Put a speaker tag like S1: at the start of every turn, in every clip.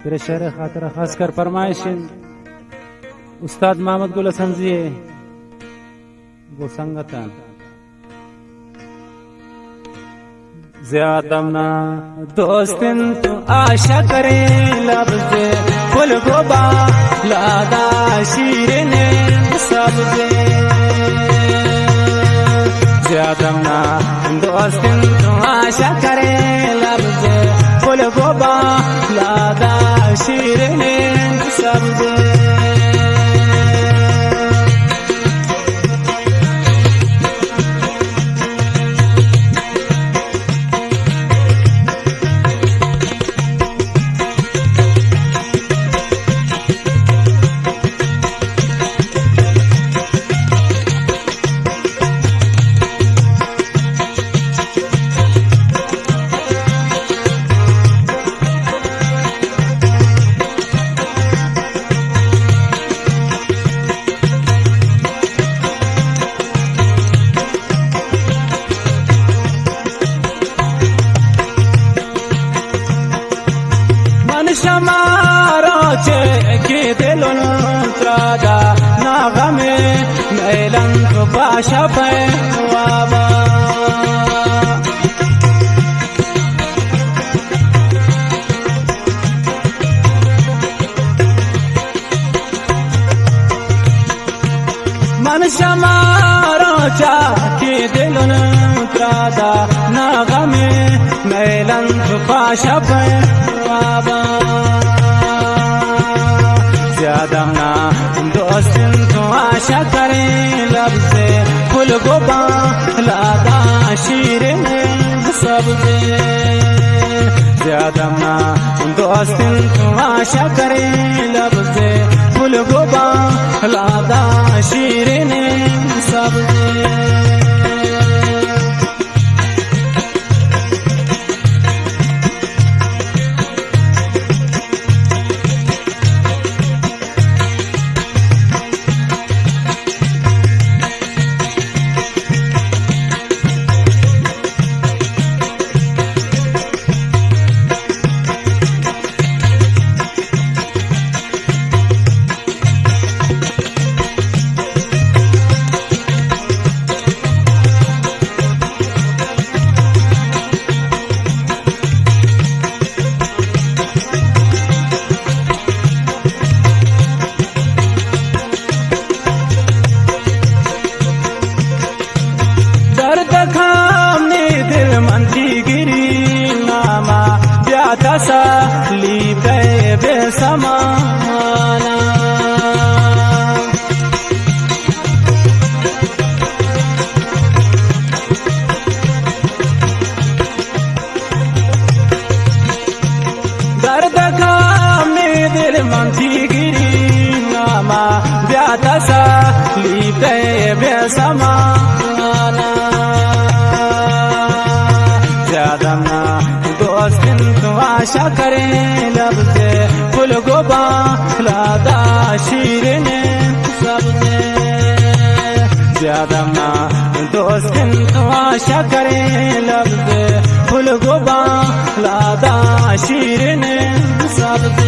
S1: फिर शेर खातर खासकर फरमाइशिन उस्ताद मोहम्मद गुल समझिए वो संगतन ज्यादा ना दोस्तिन तो आशा करे लब से फुल गोबा लादा शीरने सब से ज्यादा ना दोस्तिन तो आशा करे लब से फुल गोबा लादा शीरने सब से शमारो के दिलन त्रादा नागमे मैलन को बाशा पे वाबा मन शमारो के दिलन त्रादा नागमे मैलन को बाशा पे वाबा ज्यादा ना दोस्तिन तो आशा करें लब से फुल गोबा लादा शीरने सब से ज्यादा ना दोस्तिन तो आशा करें लब से फुल गोबा लादा शीरने सब से सा ली गए बेसमाना दर्द खाम ने दिल मंथी गिरी नामा ब्याता सा ली गए बेसमाना ज्यादा ना दोस्तिन तो आशा करें लब से फुल गोबा लादा शीरने सब से ज्यादा ना दोस्तिन तो आशा करें लब से फुल गोबा लादा शीरने सब से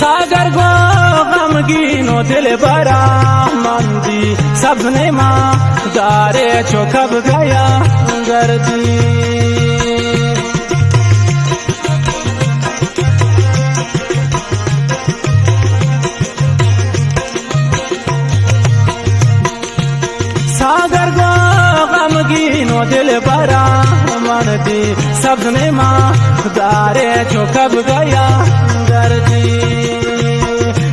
S1: सागर गो गमगीनो दिल बरा मंदी सबने माँ दारे चो कब गया गर्दी सागर गो गमगीनो दिल बरा मंदी सबने माँ दारे चो कब गया गर्दी